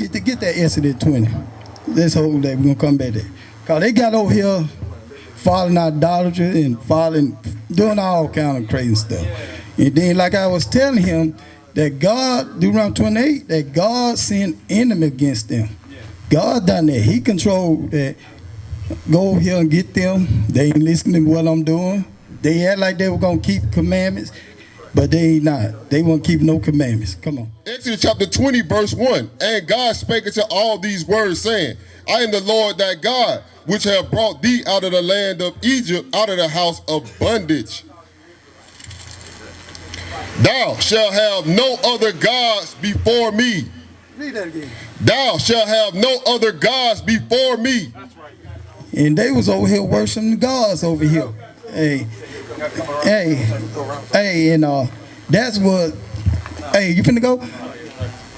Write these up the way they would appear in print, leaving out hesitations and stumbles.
get that Exodus 20. Let's hold that. We're going to come back there. Because they got over here following idolatry and doing all kind of crazy stuff. And then, like I was telling him, that God, Deuteronomy 28, that God sent enemy against them. God done that. He controlled that. Go over here and get them. They ain't listening to what I'm doing. They act like they were going to keep commandments, but they ain't not. They won't keep no commandments. Come on. Exodus chapter 20, verse 1. And God spake unto all these words, saying, I am the Lord thy God, which have brought thee out of the land of Egypt, out of the house of bondage. Thou shalt have no other gods before me. Read that again. Thou shalt have no other gods before me. That's right. And they was over here worshiping the gods over here. Hey, and that's what, you finna go?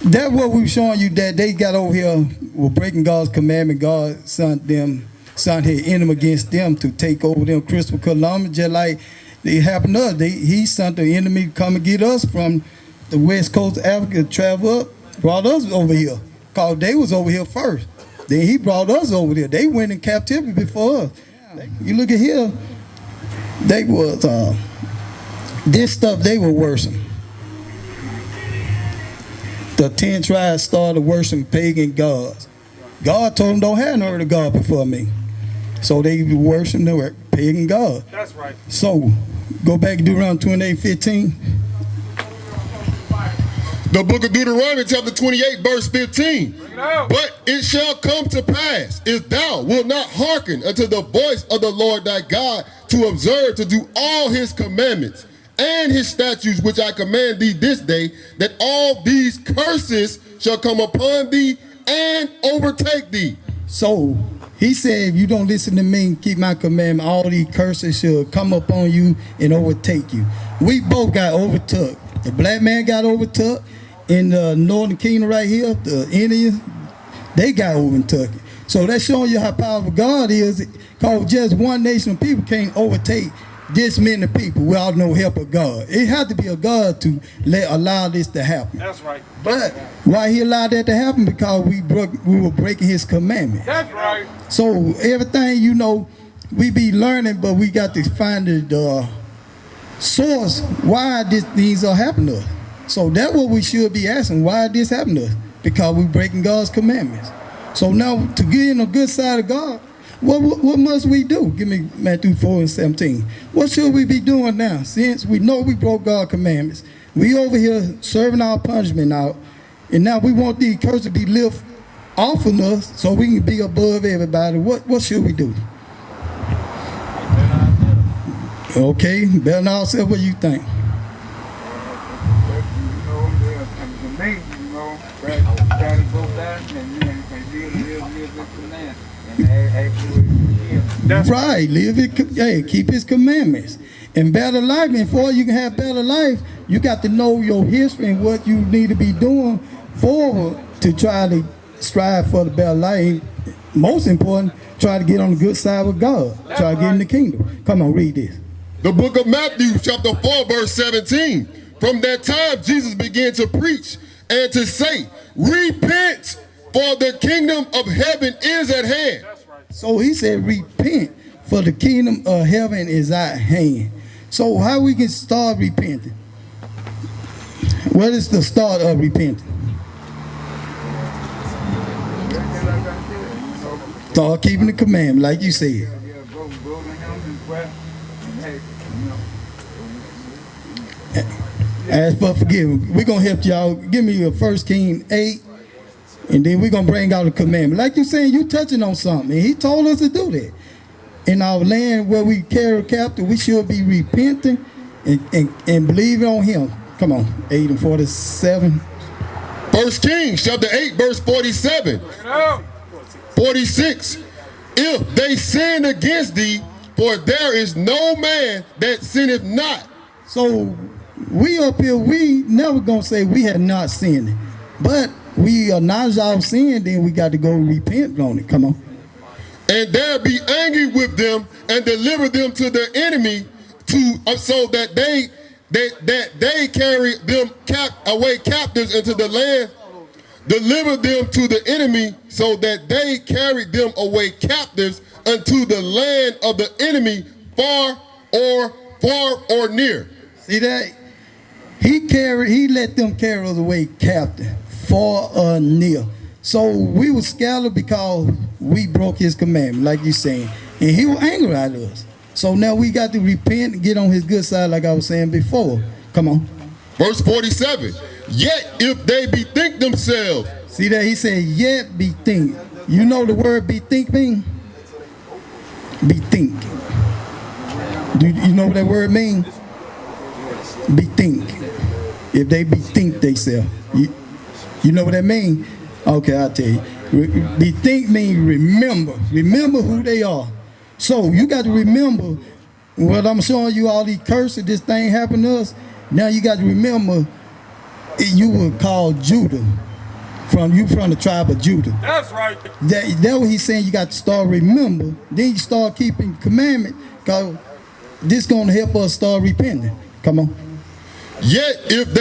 That's what we showing you, that they got over here, were breaking God's commandment. God sent his enemy against them to take over them. Christopher Columbus, just like it happened to us. He sent the enemy to come and get us from the west coast of Africa, travel up, brought us over here. Because they was over here first. Then he brought us over there. They went in captivity before us. You look at here, they was, this stuff they were worshiping. The 10 tribes started worshiping pagan gods. God told them, don't have no other God before me. So they worshiping the pagan God. That's right. So, go back to Deuteronomy 28:15. The book of Deuteronomy chapter 28, verse 15. But it shall come to pass, if thou wilt not hearken unto the voice of the Lord thy God, to observe to do all his commandments and his statutes which I command thee this day, that all these curses shall come upon thee and overtake thee. So, he said, if you don't listen to me and keep my commandment, all these curses shall come upon you and overtake you. We both got overtook. The black man got overtook. In the northern kingdom right here, the Indians, they got overtook. So that's showing you how powerful God is, because just one nation of people can't overtake this many people without no help of God. It had to be a God to allow this to happen. That's right. But why he allowed that to happen? Because we were breaking his commandments. That's right. So everything, you know, we be learning, but we got to find the source why these things are happening to us. So that's what we should be asking. Why did this happen to us? Because we're breaking God's commandments. So now, to get in the good side of God, what must we do? Give me Matthew 4:17. What should we be doing now? Since we know we broke God's commandments, we over here serving our punishment out, and now we want these curses to be lifted off of us so we can be above everybody. What should we do? Okay, better not say what you think. That's right. Live it. Hey, keep his commandments. And better life. And before you can have better life, you got to know your history and what you need to be doing forward to try to strive for the better life. Most important, try to get on the good side with God. Try to get in the kingdom. Come on, read this. The book of Matthew, chapter 4, verse 17. From that time, Jesus began to preach and to say, repent, for the kingdom of heaven is at hand. So he said, repent, for the kingdom of heaven is at hand. So how we can start repenting? What is the start of repenting? Start keeping the commandment, like you said. Ask for forgiveness. We're going to help y'all. Give me your 1 Kings 8. And then we're going to bring out a commandment. Like you're saying, you touching on something. And he told us to do that. In our land where we carry captive, we should be repenting and believing on him. Come on, 8 and 47. 1 Kings chapter 8, verse 47. 46. If they sin against thee, for there is no man that sinneth not. So we up here, we never going to say we have not sinned. But we acknowledge our sin, then we got to go repent on it. Come on. And there be angry with them and deliver them to their enemy, so that they carry them away captives into the land deliver them to the enemy so that they carried them away captives unto the land of the enemy, far or near. See that? He let them carry us away captive, far or near. So we were scattered because we broke his commandment, like you saying. And he was angry at us. So now we got to repent and get on his good side, like I was saying before. Come on. Verse 47. Yet if they bethink themselves. See that? He said, yet bethink. You know the word bethink mean? Bethink. Do you know what that word mean? Bethink. If they bethink themselves. You know what that mean? Okay, I'll tell you. Bethink means remember. Remember who they are. So you got to remember what I'm showing you, all these curses, this thing happened to us. Now you got to remember you were called Judah. From the tribe of Judah. That's right. That's what he's saying. You got to start remember. Then you start keeping commandment, because this going to help us start repenting. Come on. Yet if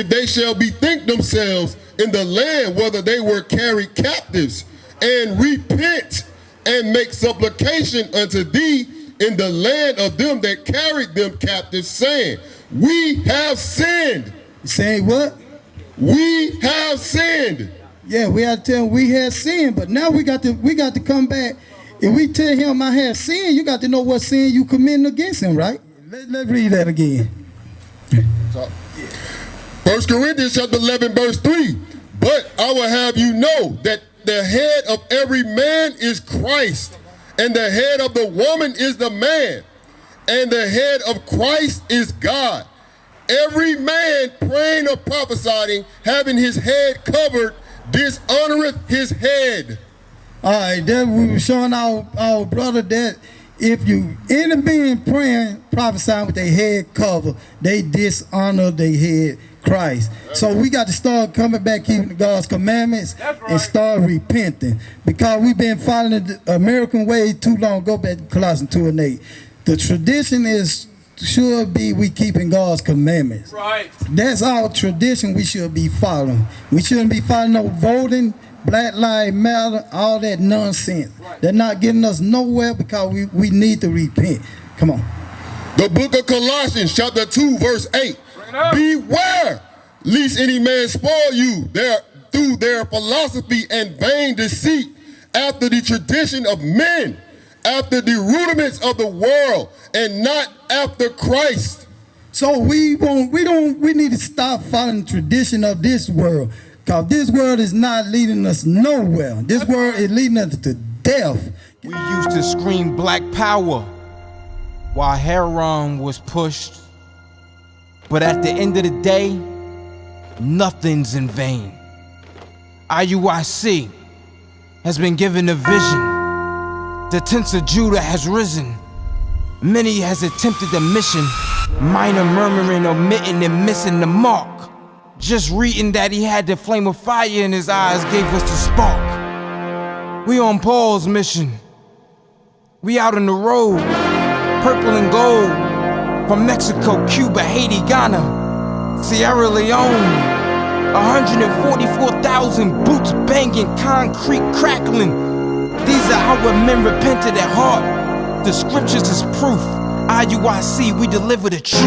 they shall bethink themselves in the land whether they were carried captives, and repent and make supplication unto thee in the land of them that carried them captives, saying, we have sinned. Saying what? We have sinned. Yeah, we had to tell him we had sinned, but now we got to come back. If we tell him I have sinned, you got to know what sin you committing against him, right? Let's read that again. 1 Corinthians chapter 11, verse 3. But I will have you know that the head of every man is Christ, and the head of the woman is the man, and the head of Christ is God. Every man praying or prophesying, having his head covered, dishonoreth his head. All right, that we were showing our brother that if you any man praying, prophesying with their head covered, they dishonor their head, Christ. So we got to start coming back, keeping God's commandments, and start repenting, because we've been following the American way too long. Go back to Colossians 2:8. The tradition should be we keeping God's commandments. Right. That's our tradition we should be following. We shouldn't be following no voting, Black Lives Matter, all that nonsense. Right. They're not getting us nowhere, because we need to repent. Come on. The book of Colossians chapter 2 verse 8. Beware lest any man spoil you through their philosophy and vain deceit, after the tradition of men, after the rudiments of the world, and not after Christ. So we need to stop following the tradition of this world, because this world is not leading us nowhere. This world is leading us to death. We used to scream black power while heroin was pushed, but at the end of the day, nothing's in vain. IUIC has been given a vision. The tents of Judah has risen. Many has attempted the mission, minor murmuring, omitting, and missing the mark. Just reading that he had the flame of fire in his eyes gave us the spark. We on Paul's mission. We out on the road, purple and gold, from Mexico, Cuba, Haiti, Ghana, Sierra Leone. 144,000 boots banging, concrete crackling. These are our men repented at heart. The scriptures is proof. IUIC, we deliver the truth.